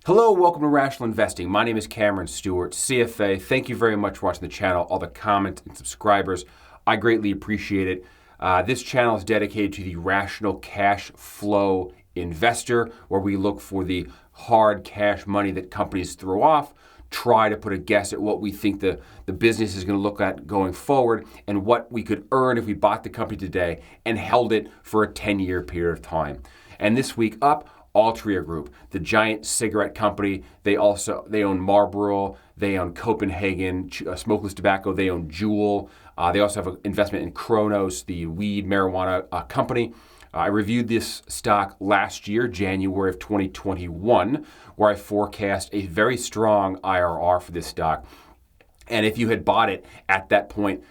Hello, welcome to Rational Investing. My name is Cameron Stewart, CFA. Thank you very much for watching the channel, all the comments and subscribers. I greatly appreciate it. This channel is dedicated to the rational cash flow investor, where we look for the hard cash money that companies throw off, try to put a guess at what we think the business is going to look at going forward, and what we could earn if we bought the company today and held it for a 10-year period of time. And this week up, Altria Group, the giant cigarette company. They own Marlboro, they own Copenhagen smokeless tobacco, they own Juul. They also have an investment in Kronos, the weed marijuana company. I reviewed this stock last year, January of 2021, where I forecast a very strong IRR for this stock. And if you had bought it at that point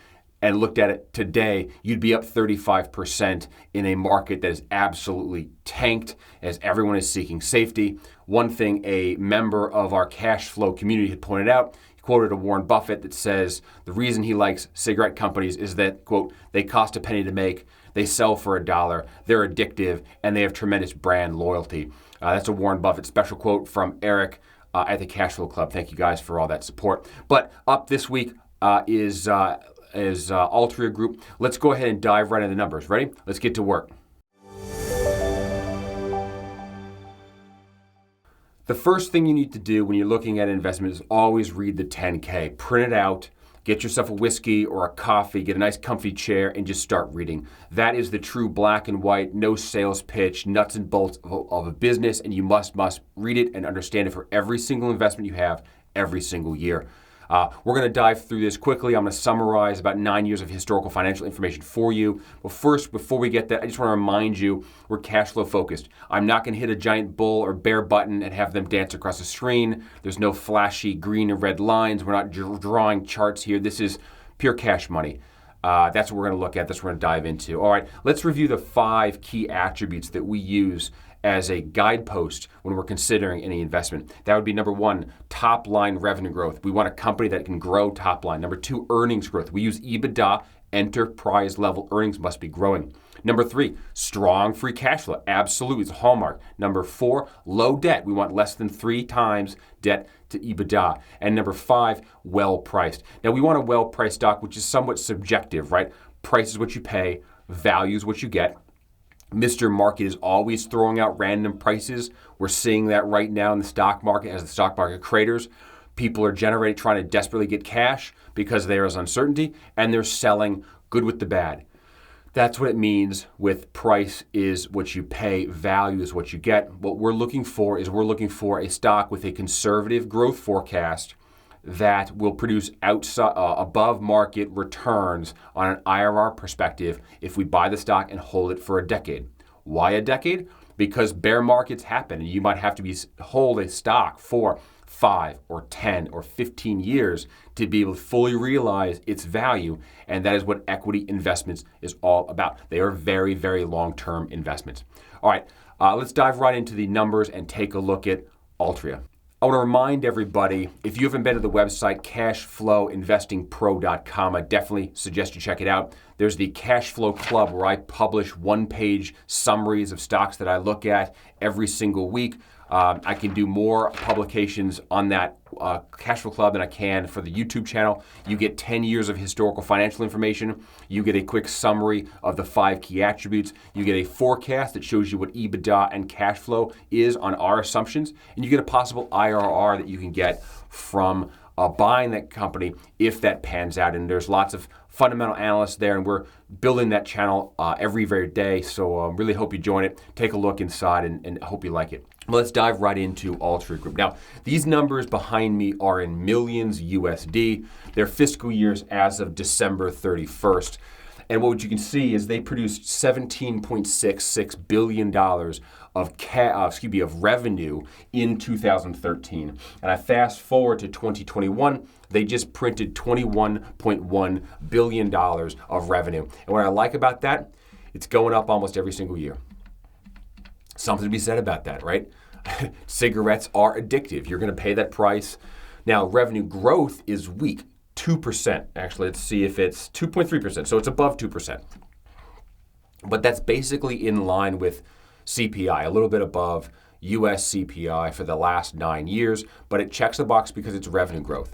and looked at it today, you'd be up 35% in a market that is absolutely tanked as everyone is seeking safety. One thing a member of our cash flow community had pointed out, he quoted a Warren Buffett that says the reason he likes cigarette companies is that, quote, they cost a penny to make, they sell for $1, they're addictive, and they have tremendous brand loyalty. That's a Warren Buffett special quote from Eric at the Cash Flow Club. Thank you guys for all that support. But up this week is Altria Group. Let's go ahead and dive right into the numbers. Ready? Let's get to work. The first thing you need to do when you're looking at investment is always read the 10K. Print it out, get yourself a whiskey or a coffee, get a nice comfy chair, and just start reading. That is the true black and white, no sales pitch, nuts and bolts of a business, and you must read it and understand it for every single investment you have every single year. We're going to dive through this quickly. I'm going to summarize about 9 years of historical financial information for you. But first, before we get that, I just want to remind you we're cash flow focused. I'm not going to hit a giant bull or bear button and have them dance across the screen. There's no flashy green and red lines. We're not drawing charts here. This is pure cash money. That's what we're going to look at. That's what we're going to dive into. All right, let's review the 5 key attributes that we use as a guidepost when we're considering any investment. That would be number 1, top line revenue growth. We want a company that can grow top line. Number 2, earnings growth. We use EBITDA, enterprise level earnings must be growing. Number 3, strong free cash flow. Absolutely, it's a hallmark. Number 4, low debt. We want less than 3 times debt to EBITDA. And number 5, well priced. Now we want a well priced stock, which is somewhat subjective, right? Price is what you pay, value is what you get. Mr. Market is always throwing out random prices. We're seeing that right now in the stock market as the stock market craters. People are trying to desperately get cash because there is uncertainty, and they're selling good with the bad. That's what it means with price is what you pay, value is what you get. What we're looking for is a stock with a conservative growth forecast that will produce above market returns on an IRR perspective if we buy the stock and hold it for a decade. Why a decade? Because bear markets happen, and you might have to hold a stock for 5 or 10 or 15 years to be able to fully realize its value, and that is what equity investments is all about. They are very, very long-term investments. All right, let's dive right into the numbers and take a look at Altria. I want to remind everybody, if you haven't been to the website, cashflowinvestingpro.com, I definitely suggest you check it out. There's the Cash Flow Club, where I publish one-page summaries of stocks that I look at every single week. I can do more publications on that Cash Flow Club than I can for the YouTube channel. You get 10 years of historical financial information. You get a quick summary of the 5 key attributes. You get a forecast that shows you what EBITDA and cash flow is on our assumptions. And you get a possible IRR that you can get from buying that company if that pans out. And there's lots of fundamental analysts there, and we're building that channel every day. So really hope you join it. Take a look inside and hope you like it. Let's dive right into Altria Group. Now, these numbers behind me are in millions USD. They're fiscal years as of December 31st. And what you can see is they produced $17.66 billion of revenue in 2013. And I fast forward to 2021, they just printed $21.1 billion of revenue. And what I like about that, it's going up almost every single year. Something to be said about that, right? Cigarettes are addictive. You're going to pay that price. Now, revenue growth is weak, 2%. Actually, let's see if it's 2.3%. So it's above 2%. But that's basically in line with CPI, a little bit above US CPI for the last 9 years, but it checks the box because it's revenue growth.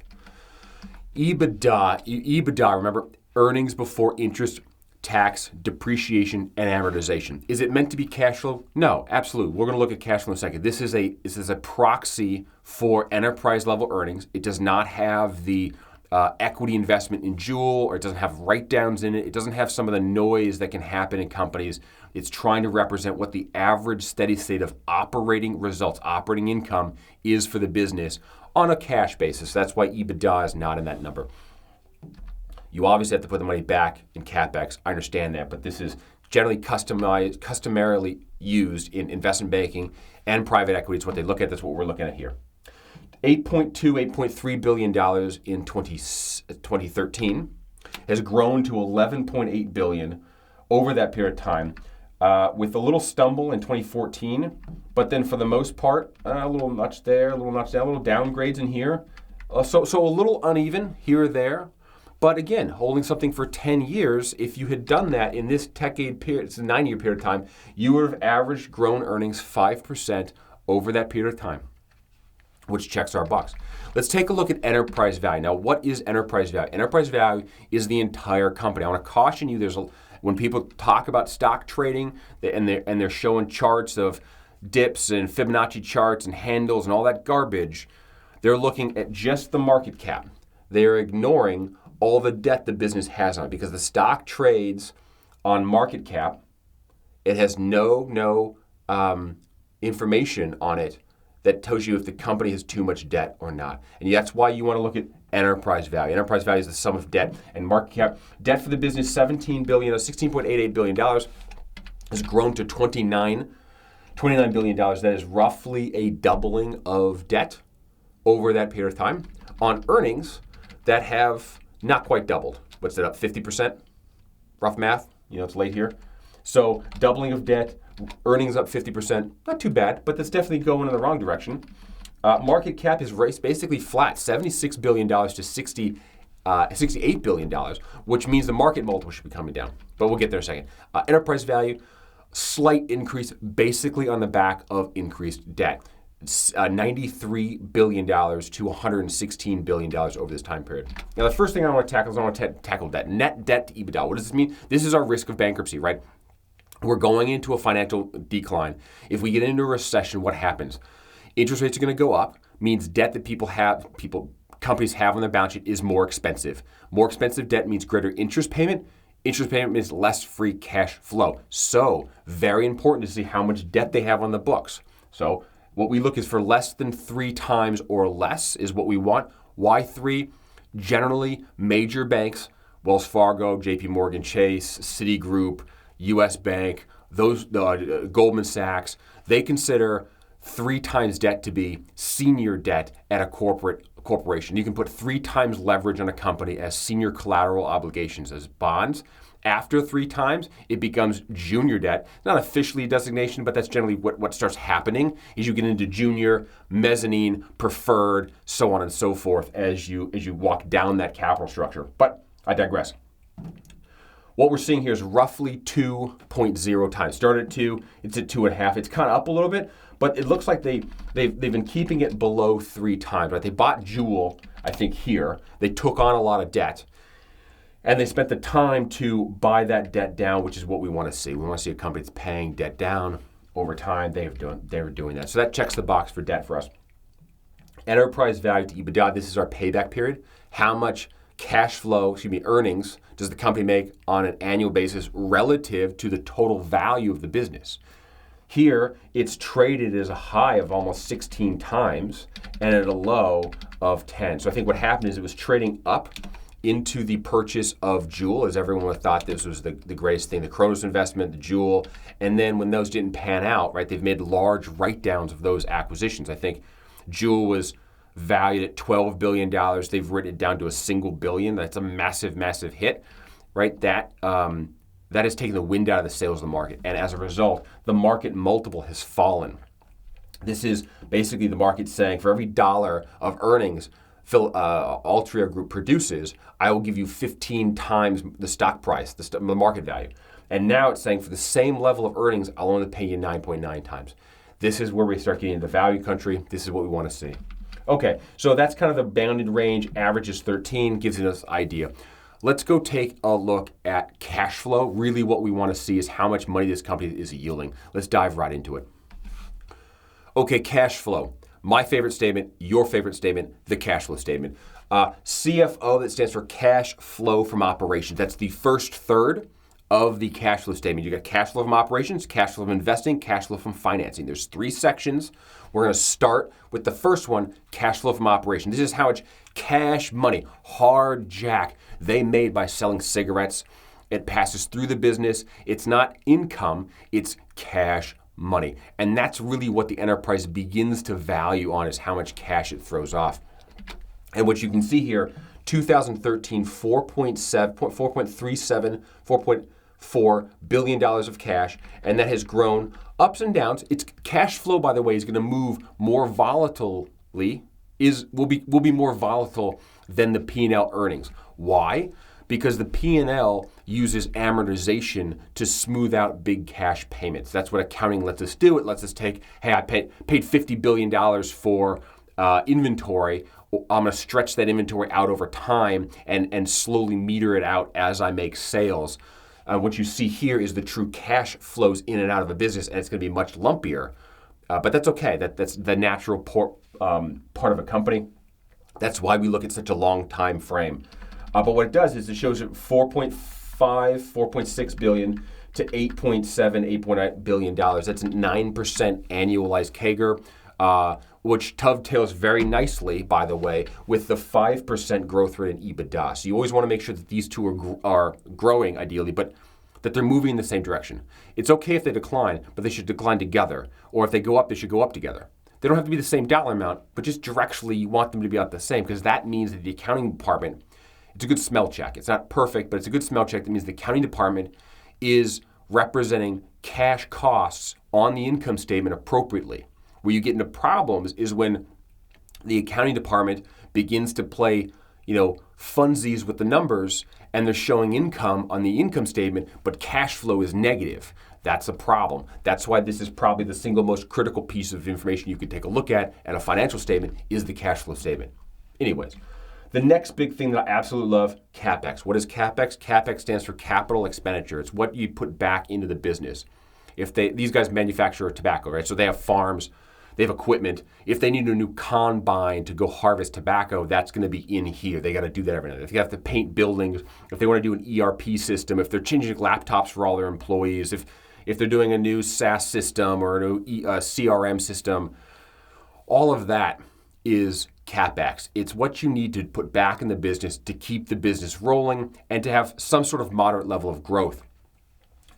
EBITDA, remember, earnings before interest, tax, depreciation, and amortization. Is it meant to be cash flow? No, absolutely. We're going to look at cash flow in a second. This is a proxy for enterprise level earnings. It does not have the equity investment in Juul, or it doesn't have write-downs in it. It doesn't have some of the noise that can happen in companies. It's trying to represent what the average steady state of operating results, operating income is for the business on a cash basis. That's why EBITDA is not in that number. You obviously have to put the money back in CAPEX. I understand that, but this is generally customarily used in investment banking and private equity. It's what they look at. That's what we're looking at here. $8.3 billion in 2013 has grown to $11.8 billion over that period of time, with a little stumble in 2014, but then for the most part, a little notch there, a little notch there, a little downgrades in here. So a little uneven here or there. But again, holding something for 10 years, if you had done that in this decade period, it's a 9-year period of time, you would have averaged grown earnings 5% over that period of time, which checks our box. Let's take a look at enterprise value. Now, what is enterprise value? Enterprise value is the entire company. I want to caution you, when people talk about stock trading and they're showing charts of dips and Fibonacci charts and handles and all that garbage, they're looking at just the market cap. They're ignoring all the debt the business has on it, because the stock trades on market cap. It has no information on it that tells you if the company has too much debt or not. And that's why you want to look at enterprise value. Enterprise value is the sum of debt and market cap. Debt for the business, $16.88 billion, has grown to $29 billion. That is roughly a doubling of debt over that period of time. On earnings that have not quite doubled. What's that, up 50%? Rough math, it's late here. So doubling of debt, earnings up 50%, not too bad, but that's definitely going in the wrong direction. Market cap is raised basically flat, $76 billion to $68 billion, which means the market multiple should be coming down. But we'll get there in a second. Enterprise value, slight increase basically on the back of increased debt. $93 billion to $116 billion over this time period. Now, the first thing I want to tackle is tackle debt. Net debt to EBITDA. What does this mean? This is our risk of bankruptcy, right? We're going into a financial decline. If we get into a recession, what happens? Interest rates are going to go up, means debt that companies have on their balance sheet is more expensive. More expensive debt means greater interest payment. Interest payment means less free cash flow. So, very important to see how much debt they have on the books. So, what we look is for less than 3 times or less is what we want. Why 3? Generally, major banks, Wells Fargo, JP Morgan Chase, Citigroup, US Bank, those Goldman Sachs, they consider 3 times debt to be senior debt at a corporation. You can put 3 times leverage on a company as senior collateral obligations as bonds. After 3 times, it becomes junior debt. Not officially a designation, but that's generally what starts happening is you get into junior, mezzanine, preferred, so on and so forth as you walk down that capital structure. But I digress. What we're seeing here is roughly 2.0 times. Started at 2, it's at 2.5. It's kind of up a little bit, but it looks like they've been keeping it below 3 times. Right? They bought Juul, I think here. They took on a lot of debt. And they spent the time to buy that debt down, which is what we want to see. We want to see a company that's paying debt down over time. They were doing that. So that checks the box for debt for us. Enterprise value to EBITDA, this is our payback period. How much earnings does the company make on an annual basis relative to the total value of the business? Here, it's traded as a high of almost 16 times and at a low of 10. So I think what happened is it was trading up into the purchase of Juul, as everyone would have thought this was the greatest thing, the Kronos investment, the Juul, and then when those didn't pan out, right, they've made large write-downs of those acquisitions. I think Juul was valued at $12 billion. They've written it down to $1 billion. That's a massive, massive hit, right? That has taken the wind out of the sails of the market, and as a result, the market multiple has fallen. This is basically the market saying for every dollar of earnings Altria Group produces, I will give you 15 times the stock price, the market value. And now it's saying for the same level of earnings, I'll only pay you 9.9 times. This is where we start getting into value country. This is what we want to see. Okay, so that's kind of the bounded range. Average is 13, gives us an idea. Let's go take a look at cash flow. Really what we want to see is how much money this company is yielding. Let's dive right into it. Okay, cash flow. My favorite statement, your favorite statement, the cash flow statement. CFO, that stands for cash flow from operations. That's the first third of the cash flow statement. You got cash flow from operations, cash flow from investing, cash flow from financing. There's 3 sections. We're going to start with the first one, cash flow from operations. This is how much cash money, hard jack, they made by selling cigarettes. It passes through the business. It's not income, it's cash money. And that's really what the enterprise begins to value on, is how much cash it throws off. And what you can see here, 2013, $4.4 billion of cash, and that has grown ups and downs. Its cash flow, by the way, is going to move more volatilely, will be more volatile than the P&L earnings. Why? Because the P&L uses amortization to smooth out big cash payments. That's what accounting lets us do. It lets us take, hey, I paid $50 billion for inventory. I'm going to stretch that inventory out over time and slowly meter it out as I make sales. What you see here is the true cash flows in and out of a business, and it's going to be much lumpier. But that's okay. That's the natural part of a company. That's why we look at such a long time frame. But what it does is it shows it 4.6 billion to 8.7, 8.8 billion dollars. That's a 9% annualized CAGR, which dovetails very nicely, by the way, with the 5% growth rate in EBITDA. So you always want to make sure that these two are growing, ideally, but that they're moving in the same direction. It's okay if they decline, but they should decline together. Or if they go up, they should go up together. They don't have to be the same dollar amount, but just directionally you want them to be about the same, because that means that the accounting department, it's a good smell check. It's not perfect, but it's a good smell check. That means the accounting department is representing cash costs on the income statement appropriately. Where you get into problems is when the accounting department begins to play, funsies with the numbers, and they're showing income on the income statement, but cash flow is negative. That's a problem. That's why this is probably the single most critical piece of information you could take a look at a financial statement is the cash flow statement. Anyways, the next big thing that I absolutely love, CAPEX. What is CAPEX? CAPEX stands for capital expenditure. It's what you put back into the business. These guys manufacture tobacco, right? So they have farms, they have equipment. If they need a new combine to go harvest tobacco, that's going to be in here. They got to do that every night. If they have to paint buildings, if they want to do an ERP system, if they're changing laptops for all their employees, if they're doing a new SaaS system or a new CRM system, all of that is CAPEX. It's what you need to put back in the business to keep the business rolling and to have some sort of moderate level of growth.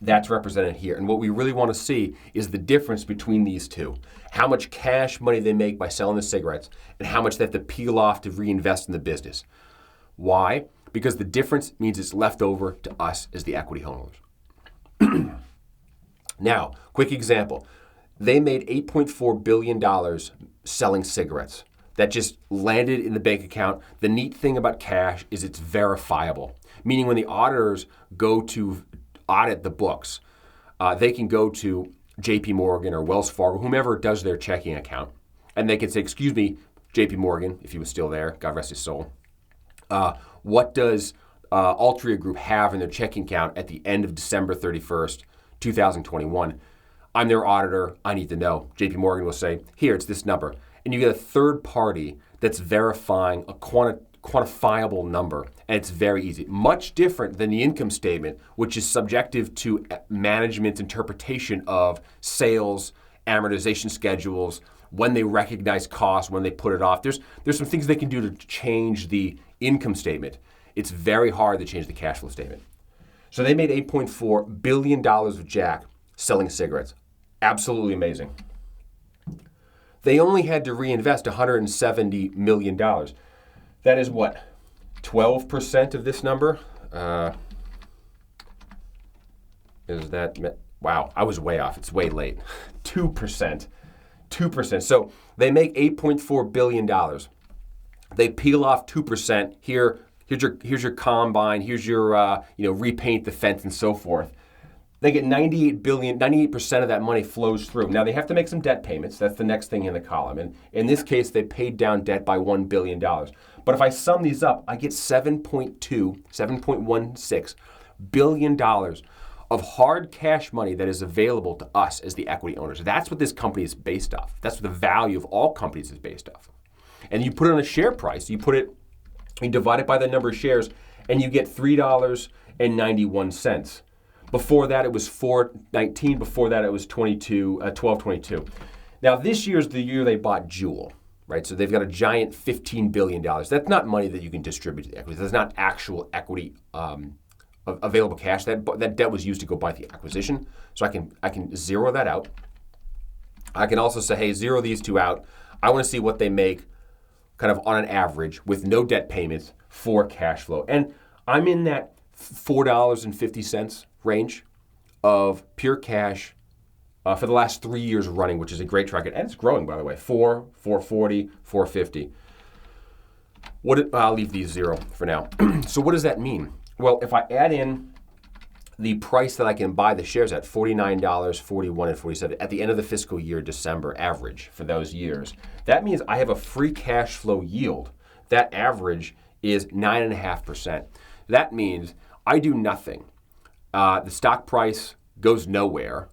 That's represented here. And what we really want to see is the difference between these two. How much cash money they make by selling the cigarettes and how much they have to peel off to reinvest in the business. Why? Because the difference means it's left over to us as the equity holders. Now, quick example. They made $8.4 billion selling cigarettes. That just landed in the bank account. The neat thing about cash is it's verifiable, meaning when the auditors go to audit the books, they can go to JP Morgan or Wells Fargo, whomever does their checking account, and they can say, excuse me, JP Morgan, if he was still there, God rest his soul, what does Altria Group have in their checking account at the end of December 31st, 2021? I'm their auditor, I need to know. JP Morgan will say, here, it's this number. And you get a third party that's verifying a quantifiable number, and it's very easy. Much different than the income statement, which is subjective to management's interpretation of sales, amortization schedules, when they recognize costs, when they put it off. There's some things they can do to change the income statement. It's very hard to change the cash flow statement. So they made $8.4 billion of jack selling cigarettes. Absolutely amazing. They only had to reinvest $170 million. That is what? 12% of this number? Is that, wow, I was way off. It's way late. 2%. So they make $8.4 billion. They peel off 2%. Here's your combine. Here's your, repaint the fence and so forth. They get 98% of that money flows through. Now they have to make some debt payments. That's the next thing in the column. And in this case, they paid down debt by $1 billion. But if I sum these up, I get $7.16 billion of hard cash money that is available to us as the equity owners. That's what this company is based off. That's what the value of all companies is based off. And you put it on a share price, you divide it by the number of shares, and you get $3.91. Before that, it was $4.19. Before that, it was $12.22. Now, this year's the year they bought Juul, right? So they've got a giant $15 billion. That's not money that you can distribute to the equity. That's not actual equity available cash. That debt was used to go buy the acquisition. So I can zero that out. I can also say, hey, zero these two out. I want to see what they make kind of on an average with no debt payments for cash flow. And I'm in that $4.50 range of pure cash for the last 3 years running, which is a great track record. And it's growing, by the way, 440, 450. I'll leave these zero for now. So what does that mean? Well, if I add in the price that I can buy the shares at, $49, $41, and $47, at the end of the fiscal year, December average for those years, that means I have a free cash flow yield. That average is 9.5%. That means I do nothing. The stock price goes nowhere.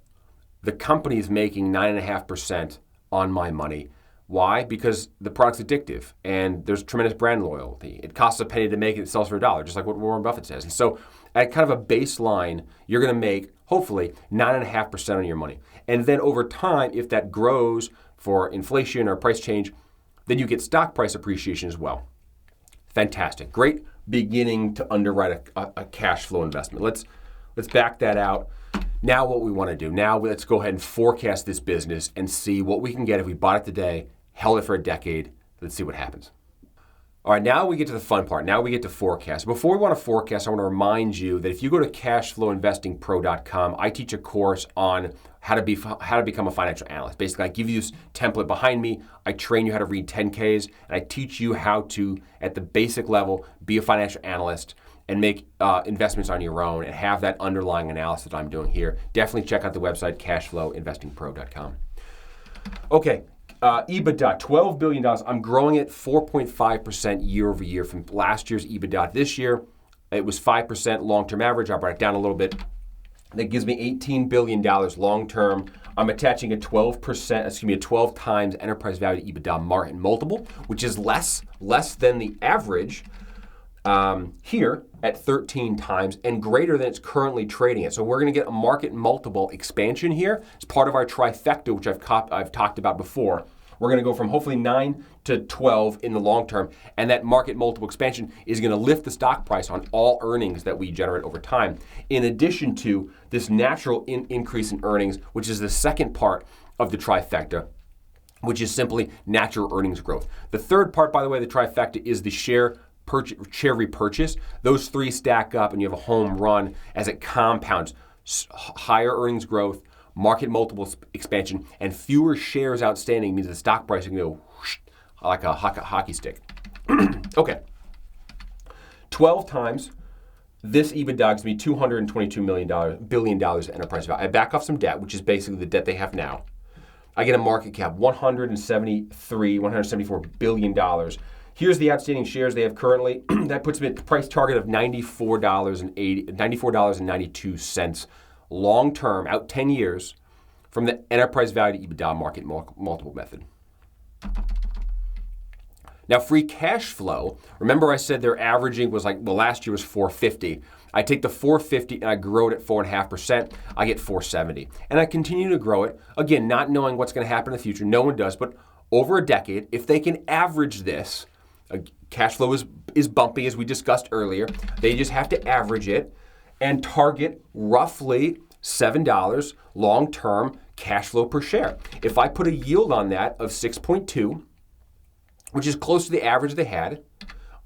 The company's making 9.5% on my money. Why? Because the product's addictive and there's tremendous brand loyalty. It costs a penny to make it, it sells for $1, just like what Warren Buffett says. And so at kind of a baseline, you're going to make, hopefully, 9.5% on your money. And then over time, if that grows for inflation or price change, then you get stock price appreciation as well. Fantastic. Great beginning to underwrite a cash flow investment. Let's back that out. Now what we want to do, now let's go ahead and forecast this business and see what we can get if we bought it today, held it for a decade. Let's see what happens. All right, now we get to the fun part. Now we get to forecast. Before we want to forecast, I want to remind you that if you go to cashflowinvestingpro.com, I teach a course on how to become a financial analyst. Basically, I give you this template behind me. I train you how to read 10Ks, and I teach you how to, at the basic level, be a financial analyst and make investments on your own and have that underlying analysis that I'm doing here. Definitely check out the website, cashflowinvestingpro.com. Okay. EBITDA, $12 billion. I'm growing at 4.5% year over year from last year's EBITDA. This year, it was 5% long-term average. I brought it down a little bit. That gives me $18 billion long-term. I'm attaching a 12 times enterprise value to EBITDA market multiple, which is less than the average here at 13 times and greater than it's currently trading at. So we're going to get a market multiple expansion here. It's part of our trifecta, which I've talked about before. We're going to go from hopefully 9 to 12 in the long term, and that market multiple expansion is going to lift the stock price on all earnings that we generate over time, in addition to this natural increase in earnings, which is the second part of the trifecta, which is simply natural earnings growth. The third part, by the way, the trifecta is the share repurchase. Those three stack up and you have a home run as it compounds. Higher earnings growth, market multiple expansion, and fewer shares outstanding means the stock price can go whoosh, like a hockey stick. Okay. 12 times this EBITDA gives me $222 billion enterprise value. I back off some debt, which is basically the debt they have now. I get a market cap, $174 billion. Here's the outstanding shares they have currently. That puts me at the price target of $94.92 long term, out 10 years, from the enterprise value to EBITDA market multiple method. Now, free cash flow, remember I said their averaging was last year was 450. I take the 450 and I grow it at 4.5%. I get 470. And I continue to grow it, again, not knowing what's going to happen in the future. No one does, but over a decade, if they can average this, cash flow is bumpy, as we discussed earlier. They just have to average it and target roughly $7 long-term cash flow per share. If I put a yield on that of 6.2, which is close to the average they had,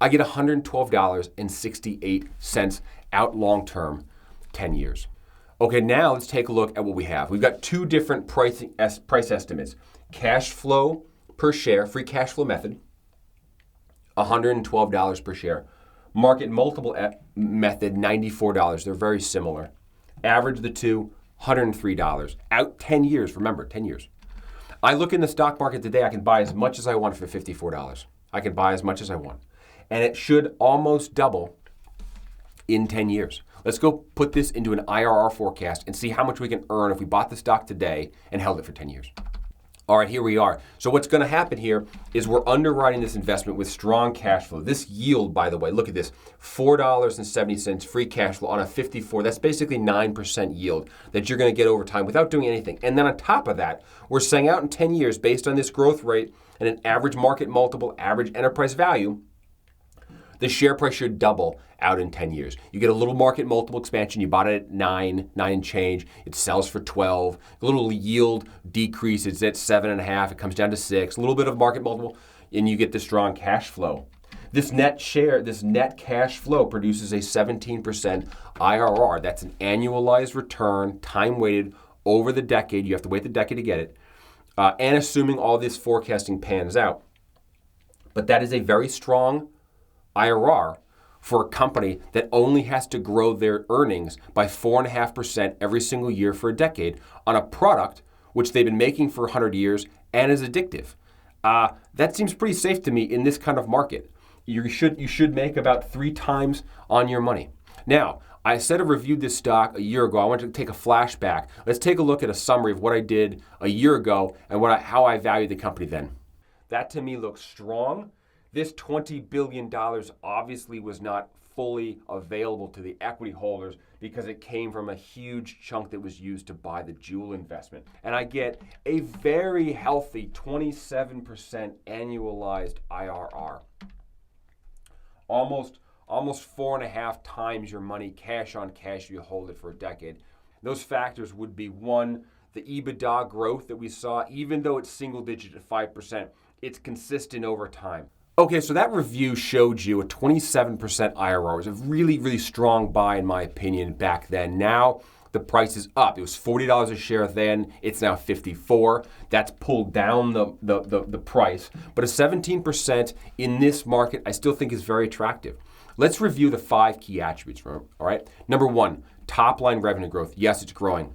I get $112.68 out long-term, 10 years. Okay, now let's take a look at what we have. We've got two different price estimates. Cash flow per share, free cash flow method, $112 per share. Market multiple method, $94. They're very similar. Average the two, $103. Out 10 years, remember, 10 years. I look in the stock market today, I can buy as much as I want for $54. I can buy as much as I want. And it should almost double in 10 years. Let's go put this into an IRR forecast and see how much we can earn if we bought the stock today and held it for 10 years. All right, here we are. So what's going to happen here is we're underwriting this investment with strong cash flow. This yield, by the way, look at this, $4.70 free cash flow on a 54. That's basically 9% yield that you're going to get over time without doing anything. And then on top of that, we're saying out in 10 years, based on this growth rate and an average market multiple, average enterprise value, the share price should double out in 10 years. You get a little market multiple expansion. You bought it at 9 and change. It sells for 12. A little yield decrease. It's at 7.5. It comes down to 6. A little bit of market multiple, and you get the strong cash flow. This net cash flow produces a 17% IRR. That's an annualized return, time weighted over the decade. You have to wait the decade to get it. And assuming all this forecasting pans out. But that is a very strong IRR for a company that only has to grow their earnings by 4.5% every single year for a decade on a product which they've been making for 100 years and is addictive. That seems pretty safe to me in this kind of market. You should make about 3 times on your money. Now, I said I reviewed this stock a year ago. I want to take a flashback. Let's take a look at a summary of what I did a year ago and how I valued the company then. That to me looks strong. This $20 billion obviously was not fully available to the equity holders because it came from a huge chunk that was used to buy the Juul investment. And I get a very healthy 27% annualized IRR. Almost 4.5 times your money cash on cash if you hold it for a decade. Those factors would be, one, the EBITDA growth that we saw, even though it's single digit at 5%, it's consistent over time. Okay, so that review showed you a 27% IRR. It was a really, really strong buy, in my opinion, back then. Now the price is up. It was $40 a share then. It's now $54. That's pulled down the price. But a 17% in this market, I still think is very attractive. Let's review the 5 key attributes, all right? Number 1, top line revenue growth. Yes, it's growing.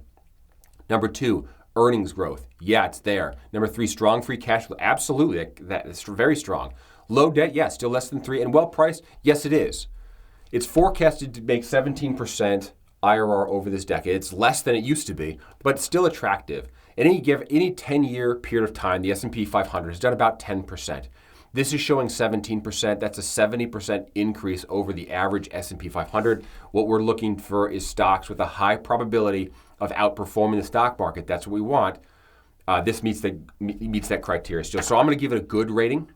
Number 2, earnings growth. Yeah, it's there. Number 3, strong free cash flow. Absolutely, that's very strong. Low debt, yes, still less than 3. And well priced, yes, it is. It's forecasted to make 17% IRR over this decade. It's less than it used to be, but still attractive. In any 10-year period of time, the S&P 500 has done about 10%. This is showing 17%. That's a 70% increase over the average S&P 500. What we're looking for is stocks with a high probability of outperforming the stock market. That's what we want. This meets that criteria still. So I'm going to give it a good rating.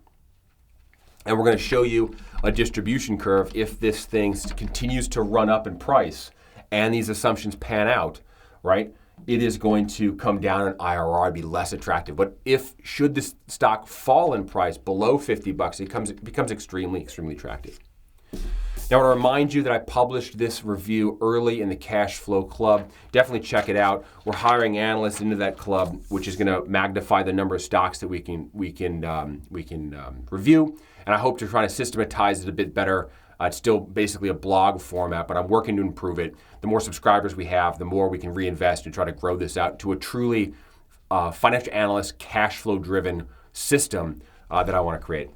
And we're going to show you a distribution curve if this thing continues to run up in price and these assumptions pan out, right? It is going to come down in IRR, be less attractive. But should this stock fall in price below $50, it becomes extremely, extremely attractive. Now, I want to remind you that I published this review early in the Cash Flow Club. Definitely check it out. We're hiring analysts into that club, which is going to magnify the number of stocks that we can review. And I hope to try to systematize it a bit better. It's still basically a blog format, but I'm working to improve it. The more subscribers we have, the more we can reinvest and try to grow this out to a truly financial analyst, cash flow driven system that I want to create.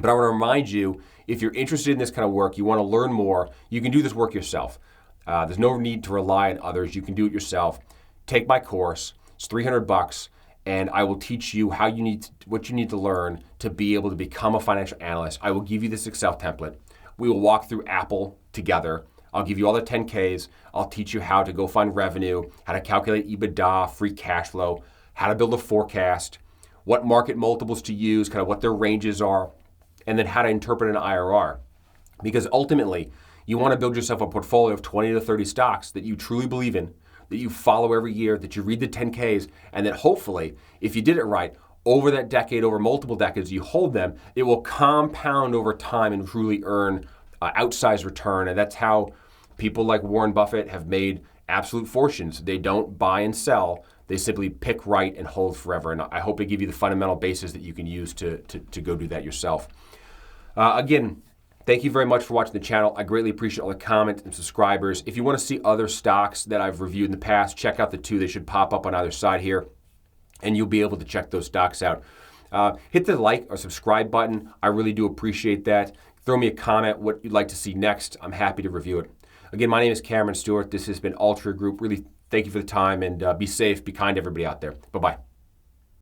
But I want to remind you, if you're interested in this kind of work, you want to learn more, you can do this work yourself. There's no need to rely on others. You can do it yourself. Take my course. It's $300, and I will teach you what you need to learn to be able to become a financial analyst. I will give you this Excel template. We will walk through Apple together. I'll give you all the 10Ks. I'll teach you how to go find revenue, how to calculate EBITDA, free cash flow, how to build a forecast, what market multiples to use, kind of what their ranges are, and then how to interpret an IRR. Because ultimately, you want to build yourself a portfolio of 20 to 30 stocks that you truly believe in, that you follow every year, that you read the 10Ks, and that hopefully, if you did it right, over that decade, over multiple decades, you hold them, it will compound over time and truly earn outsized return. And that's how people like Warren Buffett have made absolute fortunes. They don't buy and sell. They simply pick right and hold forever. And I hope to give you the fundamental basis that you can use to go do that yourself. Again, Thank you very much for watching the channel. I greatly appreciate all the comments and subscribers. If you want to see other stocks that I've reviewed in the past, check out the two. They should pop up on either side here, and you'll be able to check those stocks out. Hit the like or subscribe button. I really do appreciate that. Throw me a comment what you'd like to see next. I'm happy to review it. Again, my name is Cameron Stewart. This has been Altria Group. Really thank you for the time, and be safe, be kind to everybody out there. Bye-bye.